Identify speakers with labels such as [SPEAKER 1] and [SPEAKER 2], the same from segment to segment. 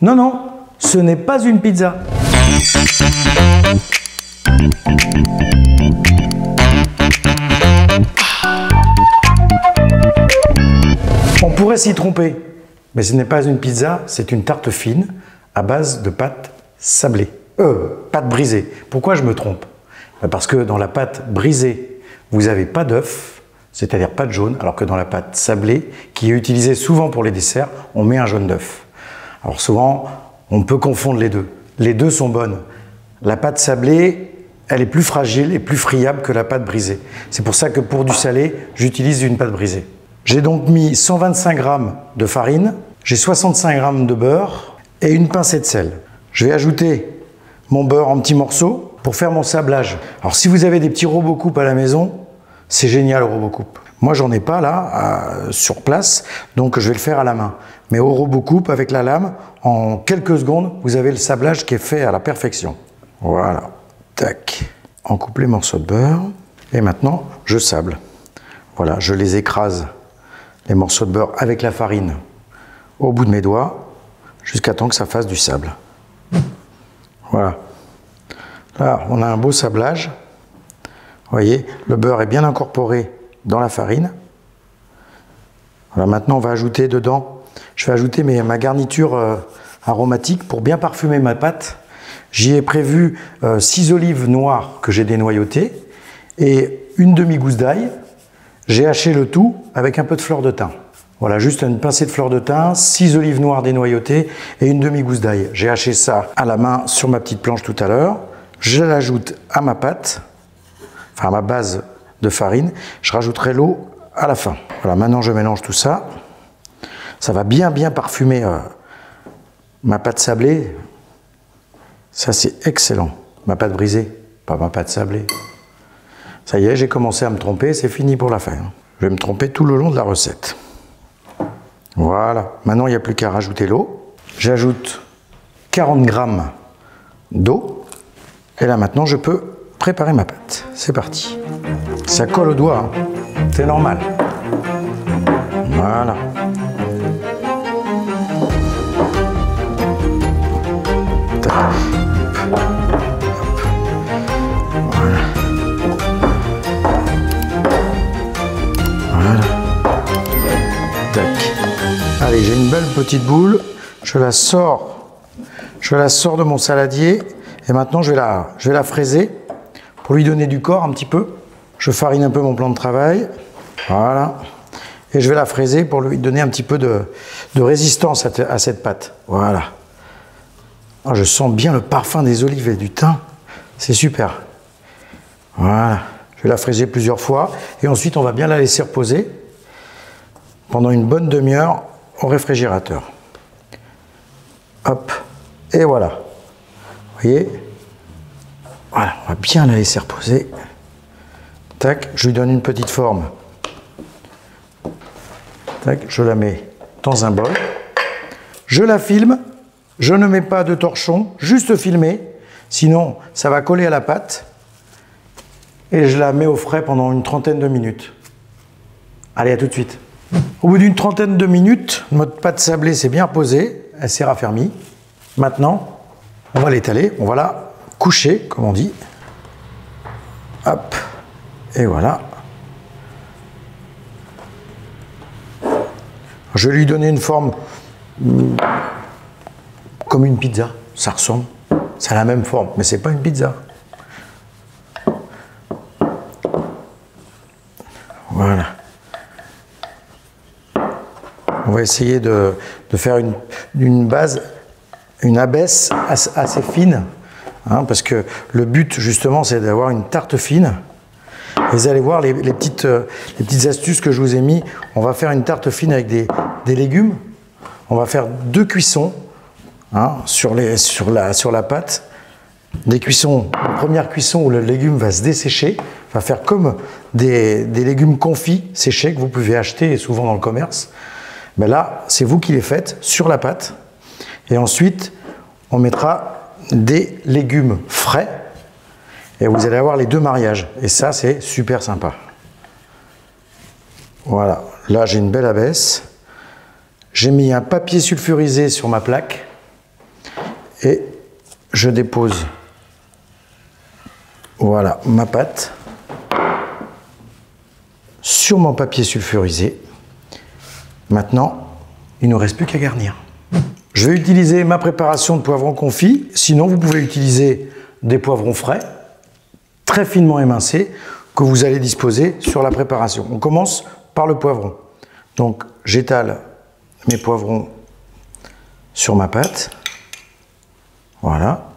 [SPEAKER 1] Non, non, ce n'est pas une pizza. On pourrait s'y tromper, mais ce n'est pas une pizza, c'est une tarte fine à base de pâte sablée. Pâte brisée. Pourquoi je me trompe? Parce que dans la pâte brisée, vous n'avez pas d'œuf, c'est-à-dire pas de jaune, alors que dans la pâte sablée, qui est utilisée souvent pour les desserts, on met un jaune d'œuf. Alors souvent, on peut confondre les deux. Les deux sont bonnes. La pâte sablée, elle est plus fragile et plus friable que la pâte brisée. C'est pour ça que pour du salé, j'utilise une pâte brisée. J'ai donc mis 125 g de farine, j'ai 65 g de beurre et une pincée de sel. Je vais ajouter mon beurre en petits morceaux pour faire mon sablage. Alors si vous avez des petits robocoupe à la maison, c'est génial au robocoupe. Moi j'en ai pas là, sur place, donc je vais le faire à la main. Mais au robocoupe, avec la lame, en quelques secondes, vous avez le sablage qui est fait à la perfection. Voilà, tac. On coupe les morceaux de beurre et maintenant je sable. Voilà, je les écrase, les morceaux de beurre avec la farine au bout de mes doigts jusqu'à temps que ça fasse du sable. Voilà. Là, on a un beau sablage. Vous voyez, le beurre est bien incorporé dans la farine. Voilà, maintenant, on va ajouter dedans, je vais ajouter ma garniture aromatique pour bien parfumer ma pâte. J'y ai prévu 6 olives noires que j'ai dénoyautées et une demi-gousse d'ail. J'ai haché le tout avec un peu de fleur de thym. Voilà, juste une pincée de fleur de thym, 6 olives noires dénoyautées et une demi-gousse d'ail. J'ai haché ça à la main sur ma petite planche tout à l'heure. Je l'ajoute à ma pâte, enfin à ma base de farine. Je rajouterai l'eau à la fin. Voilà, maintenant je mélange tout ça. Ça va bien parfumer ma pâte sablée. Ça c'est excellent. Ma pâte brisée, pas ma pâte sablée. Ça y est, j'ai commencé à me tromper, c'est fini pour la fin. Je vais me tromper tout le long de la recette. Voilà, maintenant il n'y a plus qu'à rajouter l'eau. J'ajoute 40 g d'eau. Et là maintenant je peux préparer ma pâte. C'est parti. Ça colle au doigt, hein. C'est normal. Voilà. Tac. Voilà. Voilà. Tac. Allez, j'ai une belle petite boule. Je la sors de mon saladier. Et maintenant, je vais la fraiser pour lui donner du corps un petit peu. Je farine un peu mon plan de travail. Voilà. Et je vais la fraiser pour lui donner un petit peu de résistance à cette pâte. Voilà. Oh, je sens bien le parfum des olives et du thym. C'est super. Voilà. Je vais la fraiser plusieurs fois. Et ensuite, on va bien la laisser reposer pendant une bonne demi-heure au réfrigérateur. Hop. Et voilà. Vous voyez? Voilà, on va bien la laisser reposer. Tac, je lui donne une petite forme. Tac, je la mets dans un bol. Je la filme. Je ne mets pas de torchon, juste filmer. Sinon, ça va coller à la pâte. Et je la mets au frais pendant une trentaine de minutes. Allez, à tout de suite. Au bout d'une trentaine de minutes, notre pâte sablée s'est bien reposée. Elle s'est raffermie. Maintenant, on va l'étaler, on va la coucher, comme on dit. Hop, et voilà. Je vais lui donner une forme comme une pizza. Ça ressemble, c'est la même forme, mais c'est pas une pizza. Voilà. On va essayer de faire une base, une abaisse assez fine, hein, parce que le but justement c'est d'avoir une tarte fine. Et vous allez voir les petites astuces que je vous ai mis. On va faire une tarte fine avec des légumes. On va faire 2 cuissons, hein, sur la pâte. Des cuissons, la première cuisson où le légume va se dessécher, va faire comme des légumes confits séchés que vous pouvez acheter souvent dans le commerce. Mais là, c'est vous qui les faites sur la pâte. Et ensuite, on mettra des légumes frais. Et vous allez avoir les 2 mariages. Et ça, c'est super sympa. Voilà. Là, j'ai une belle abaisse. J'ai mis un papier sulfurisé sur ma plaque. Et je dépose, voilà, ma pâte sur mon papier sulfurisé. Maintenant, il ne nous reste plus qu'à garnir. Je vais utiliser ma préparation de poivrons confits. Sinon, vous pouvez utiliser des poivrons frais, très finement émincés, que vous allez disposer sur la préparation. On commence par le poivron. Donc, j'étale mes poivrons sur ma pâte. Voilà.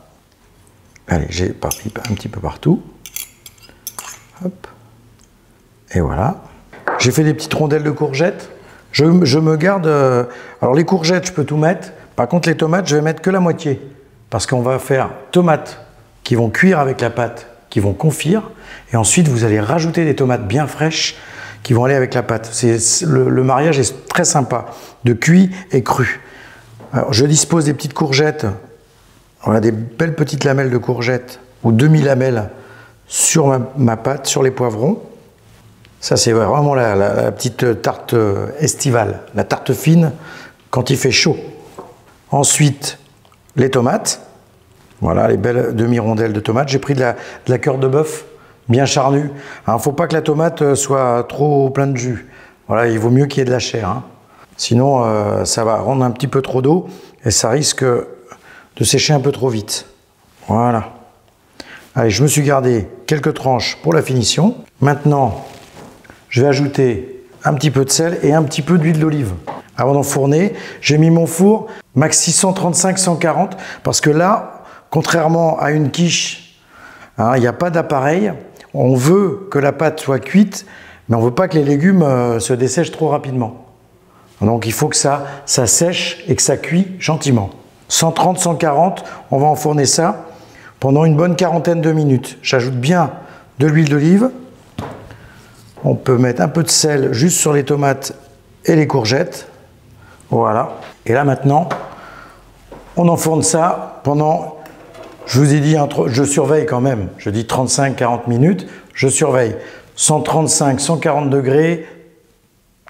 [SPEAKER 1] Allez, j'éparpille un petit peu partout. Hop. Et voilà. J'ai fait des petites rondelles de courgettes. Je me garde... alors, les courgettes, je peux tout mettre. Par contre, les tomates, je vais mettre que la moitié. Parce qu'on va faire tomates qui vont cuire avec la pâte, qui vont confire. Et ensuite, vous allez rajouter des tomates bien fraîches qui vont aller avec la pâte. Le mariage est très sympa, de cuit et cru. Alors, je dispose des petites courgettes. Voilà, des belles petites lamelles de courgettes ou demi-lamelles sur ma pâte, sur les poivrons. Ça, c'est vraiment la petite tarte estivale, la tarte fine quand il fait chaud. Ensuite, les tomates. Voilà, les belles demi-rondelles de tomates. J'ai pris de la cœur de bœuf bien charnue. Il ne faut pas que la tomate soit trop pleine de jus. Voilà, il vaut mieux qu'il y ait de la chair. Hein. Sinon, ça va rendre un petit peu trop d'eau et ça risque de sécher un peu trop vite. Voilà. Allez, je me suis gardé quelques tranches pour la finition. Maintenant, je vais ajouter un petit peu de sel et un petit peu d'huile d'olive. Avant d'enfourner, j'ai mis mon four maxi 135-140 parce que là, contrairement à une quiche, hein, il n'y a pas d'appareil. On veut que la pâte soit cuite, mais on ne veut pas que les légumes se dessèchent trop rapidement. Donc il faut que ça sèche et que ça cuit gentiment. 130-140, on va enfourner ça pendant une bonne quarantaine de minutes. J'ajoute bien de l'huile d'olive. On peut mettre un peu de sel juste sur les tomates et les courgettes. Voilà. Et là maintenant, on enfourne ça pendant, je vous ai dit, je surveille quand même. Je dis 35-40 minutes, je surveille. 135-140 degrés,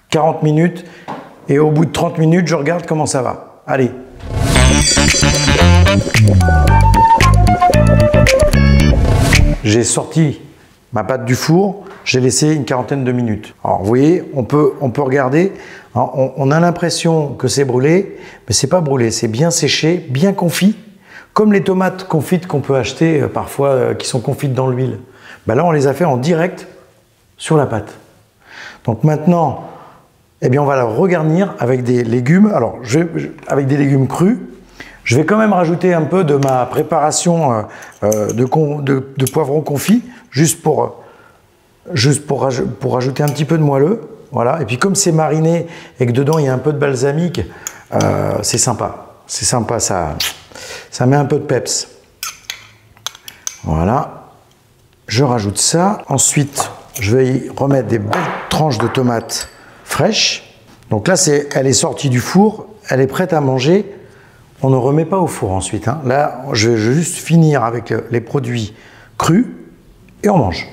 [SPEAKER 1] 40 minutes. Et au bout de 30 minutes, je regarde comment ça va. Allez. J'ai sorti ma pâte du four, j'ai laissé une quarantaine de minutes. Alors vous voyez, on peut regarder, on a l'impression que c'est brûlé, mais c'est pas brûlé, c'est bien séché, bien confit, comme les tomates confites qu'on peut acheter parfois, qui sont confites dans l'huile. Ben là, on les a fait en direct sur la pâte. Donc maintenant, eh bien, on va la regarnir avec des légumes. Alors, avec des légumes crus. Je vais quand même rajouter un peu de ma préparation de poivrons confits, juste pour rajouter un petit peu de moelleux. Voilà. Et puis, comme c'est mariné et que dedans il y a un peu de balsamique, c'est sympa. C'est sympa, ça met un peu de peps. Voilà. Je rajoute ça. Ensuite, je vais y remettre des belles tranches de tomates fraîche. Donc là, elle est sortie du four, elle est prête à manger. On ne remet pas au four ensuite. Hein. Là, je vais juste finir avec les produits crus et on mange.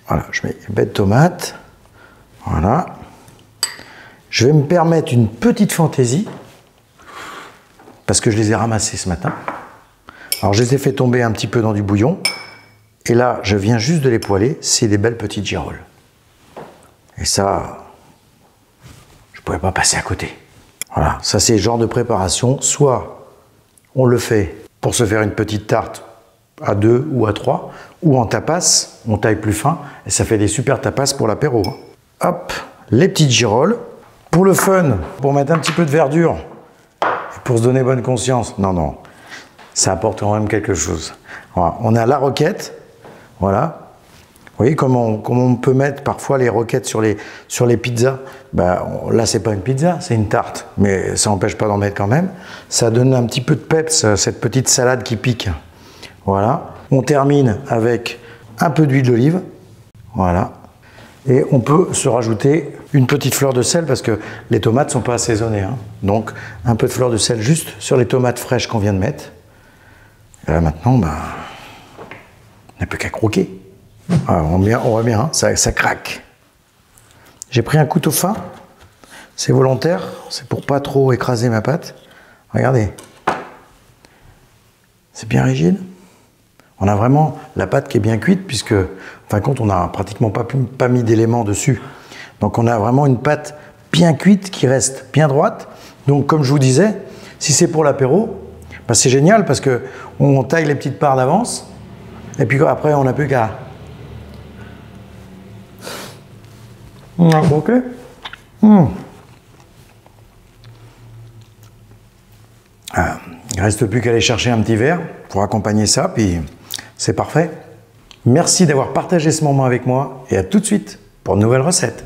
[SPEAKER 1] Voilà, je mets une belle tomate. Voilà. Je vais me permettre une petite fantaisie parce que je les ai ramassés ce matin. Alors, je les ai fait tomber un petit peu dans du bouillon. Et là, je viens juste de les poêler. C'est des belles petites girolles. Et ça... je ne pouvais pas passer à côté. Voilà, ça c'est le genre de préparation. Soit on le fait pour se faire une petite tarte à 2 ou à 3, ou en tapas, on taille plus fin, et ça fait des super tapas pour l'apéro. Hop, les petites girolles. Pour le fun, pour mettre un petit peu de verdure, et pour se donner bonne conscience. Non, non, ça apporte quand même quelque chose. Voilà, on a la roquette, voilà. Vous voyez comment on peut mettre parfois les roquettes sur les pizzas. Ben, là, c'est pas une pizza, c'est une tarte. Mais ça n'empêche pas d'en mettre quand même. Ça donne un petit peu de peps, cette petite salade qui pique. Voilà. On termine avec un peu d'huile d'olive. Voilà. Et on peut se rajouter une petite fleur de sel parce que les tomates ne sont pas assaisonnées. Hein. Donc, un peu de fleur de sel juste sur les tomates fraîches qu'on vient de mettre. Et là, maintenant, ben, on n'a plus qu'à croquer. Ah, on voit bien, hein, ça craque. J'ai pris un couteau fin, c'est volontaire, c'est pour pas trop écraser ma pâte. Regardez. C'est bien rigide. On a vraiment la pâte qui est bien cuite puisque, en fin de compte, on n'a pratiquement pas mis d'éléments dessus. Donc on a vraiment une pâte bien cuite qui reste bien droite. Donc comme je vous disais, si c'est pour l'apéro, ben c'est génial parce que on taille les petites parts d'avance et puis après on n'a plus qu'à croquer. Il ne reste plus qu'à aller chercher un petit verre pour accompagner ça, puis c'est parfait. Merci d'avoir partagé ce moment avec moi et à tout de suite pour une nouvelle recette.